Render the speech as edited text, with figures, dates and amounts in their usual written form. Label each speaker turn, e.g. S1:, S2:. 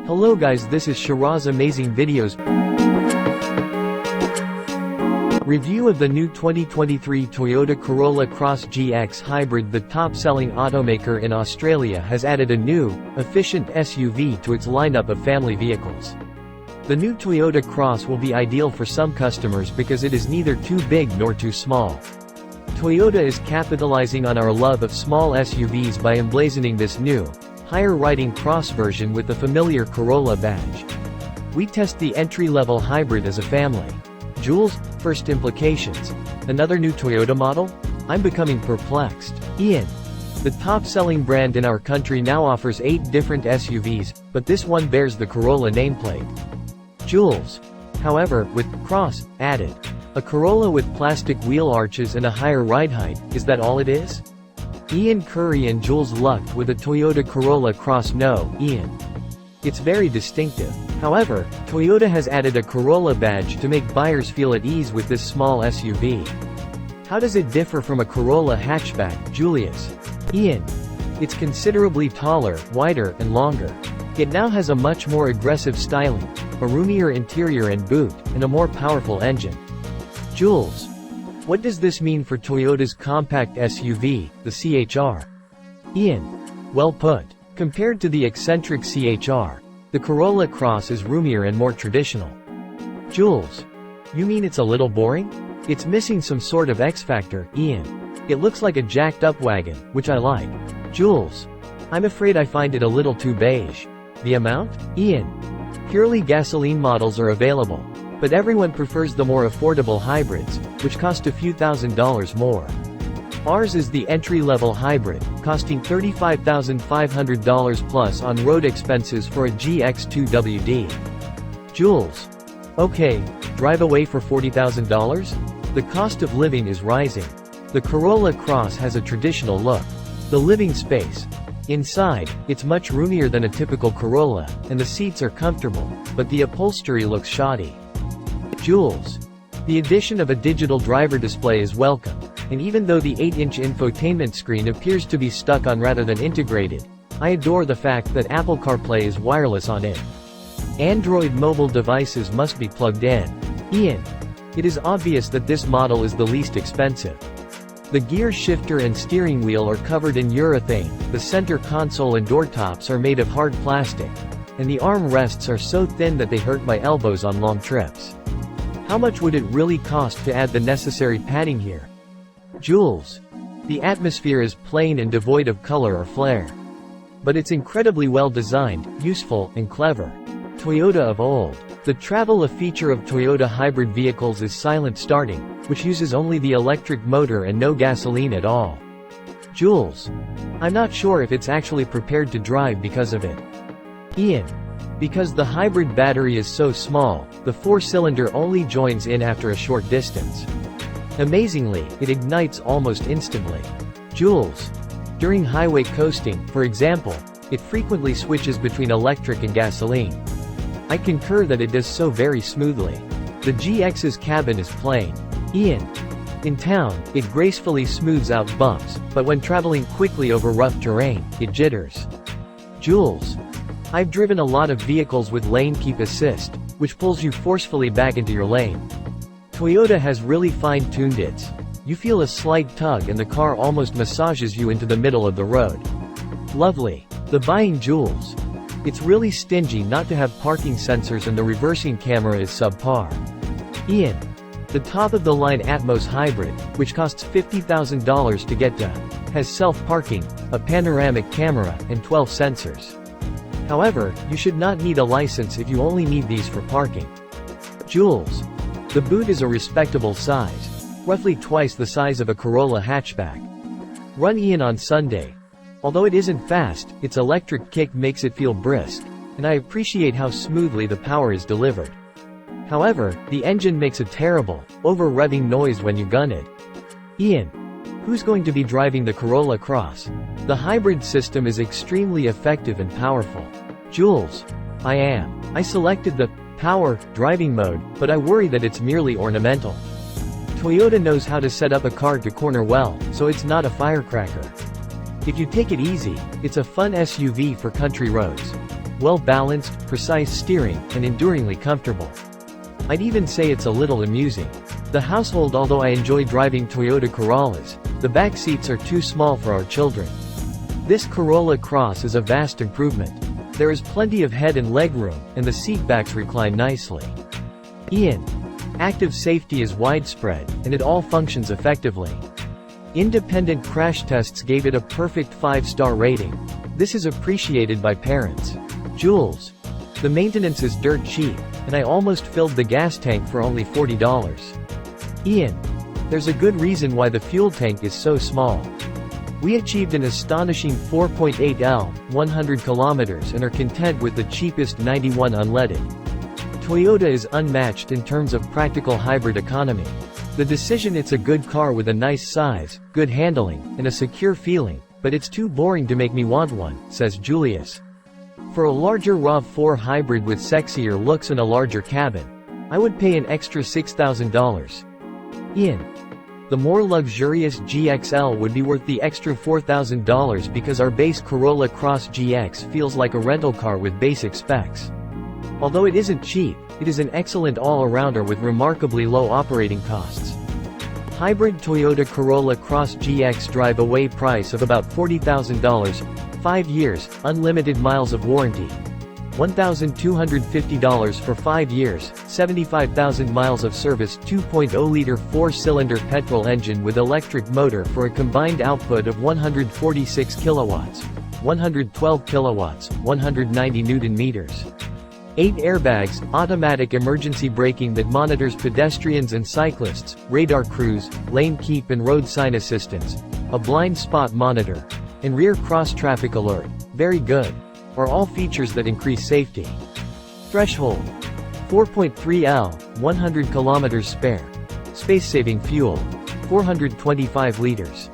S1: Hello guys, this is Shiraz Amazing Videos. Review of the new 2023 Toyota Corolla Cross GX Hybrid. The top-selling automaker in Australia has added a new, efficient SUV to its lineup of family vehicles. The new Toyota Cross will be ideal for some customers because it is neither too big nor too small. Toyota is capitalizing on our love of small SUVs by emblazoning this new, higher-riding Cross version with the familiar Corolla badge. We test the entry-level hybrid as a family. Jules, first implications. Another new Toyota model? I'm becoming perplexed. Ian. The top-selling brand in our country now offers 8 different SUVs, but this one bears the Corolla nameplate. Jules. However, with Cross added. A Corolla with plastic wheel arches and a higher ride height, is that all it is? Ian Curry and Jules lucked with a Toyota Corolla Cross. No, Ian. It's very distinctive. However, Toyota has added a Corolla badge to make buyers feel at ease with this small SUV. How does it differ from a Corolla hatchback, Julius? Ian. It's considerably taller, wider, and longer. It now has a much more aggressive styling, a roomier interior and boot, and a more powerful engine. Jules. What does this mean for Toyota's compact SUV, the CHR? Ian. Well put. Compared to the eccentric CHR, the Corolla Cross is roomier and more traditional. Jules. You mean it's a little boring? It's missing some sort of X-factor, Ian. It looks like a jacked-up wagon, which I like. Jules. I'm afraid I find it a little too beige. The amount? Ian. Purely gasoline models are available, but everyone prefers the more affordable hybrids, which cost a few $1,000s more. Ours is the entry-level hybrid, costing $35,500 plus on road expenses for a GX2WD. Jules. Okay, drive away for $40,000? The cost of living is rising. The Corolla Cross has a traditional look. The living space. Inside, it's much roomier than a typical Corolla, and the seats are comfortable, but the upholstery looks shoddy. Jules. The addition of a digital driver display is welcome, and even though the 8-inch infotainment screen appears to be stuck on rather than integrated, I adore the fact that Apple CarPlay is wireless on it. Android mobile devices must be plugged in. Ian. It is obvious that this model is the least expensive. The gear shifter and steering wheel are covered in urethane, the center console and door tops are made of hard plastic, and the arm rests are so thin that they hurt my elbows on long trips. How much would it really cost to add the necessary padding here? Jules. The atmosphere is plain and devoid of color or flair. But it's incredibly well designed, useful, and clever. Toyota of old. The travel feature of Toyota hybrid vehicles is silent starting, which uses only the electric motor and no gasoline at all. Jules. I'm not sure if it's actually prepared to drive because of it. Ian. Because the hybrid battery is so small, the 4-cylinder only joins in after a short distance. Amazingly, it ignites almost instantly. Jules. During highway coasting, for example, it frequently switches between electric and gasoline. I concur that it does so very smoothly. The GX's cabin is plain. Ian. In town, it gracefully smooths out bumps, but when traveling quickly over rough terrain, it jitters. Jules. I've driven a lot of vehicles with lane keep assist, which pulls you forcefully back into your lane. Toyota has really fine-tuned it. You feel a slight tug and the car almost massages you into the middle of the road. Lovely. The buying Jules. It's really stingy not to have parking sensors and the reversing camera is subpar. Ian. The top-of-the-line Atmos Hybrid, which costs $50,000 to get to, has self-parking, a panoramic camera, and 12 sensors. However, you should not need a license if you only need these for parking. Jules. The boot is a respectable size, roughly twice the size of a Corolla hatchback. Run Ian on Sunday. Although it isn't fast, its electric kick makes it feel brisk, and I appreciate how smoothly the power is delivered. However, the engine makes a terrible, over-revving noise when you gun it. Ian. Who's going to be driving the Corolla Cross? The hybrid system is extremely effective and powerful. Jules. I am. I selected the power driving mode, but I worry that it's merely ornamental. Toyota knows how to set up a car to corner well, so it's not a firecracker. If you take it easy, it's a fun SUV for country roads. well-balanced, precise steering, and enduringly comfortable. I'd even say it's a little amusing. The household. Although I enjoy driving Toyota Corollas, the back seats are too small for our children. This Corolla Cross is a vast improvement. There is plenty of head and leg room, and the seat backs recline nicely. Ian. Active safety is widespread, and it all functions effectively. Independent crash tests gave it a perfect 5-star rating. This is appreciated by parents. Jules. The maintenance is dirt cheap, and I almost filled the gas tank for only $40. Ian. There's a good reason why the fuel tank is so small. We achieved an astonishing 4.8 L, 100 kilometers, and are content with the cheapest 91 unleaded. Toyota is unmatched in terms of practical hybrid economy. The decision. It's a good car with a nice size, good handling, and a secure feeling, but it's too boring to make me want one, says Julius. For a larger RAV4 hybrid with sexier looks and a larger cabin, I would pay an extra $6,000. Ian. The more luxurious GXL would be worth the extra $4,000 because our base Corolla Cross GX feels like a rental car with basic specs. Although it isn't cheap, it is an excellent all-arounder with remarkably low operating costs. Hybrid Toyota Corolla Cross GX drive-away price of about $40,000, 5 years, unlimited miles of warranty. $1,250 for 5 years, 75,000 miles of service. 2.0-liter 4-cylinder petrol engine with electric motor for a combined output of 146 kilowatts, 112 kilowatts, 190 newton meters. 8 airbags, automatic emergency braking that monitors pedestrians and cyclists, radar cruise, lane keep and road sign assistance, a blind spot monitor, and rear cross-traffic alert. Very good. Are all features that increase safety. Threshold. 4.3 L, 100 kilometers spare. Space-saving fuel. 425 liters.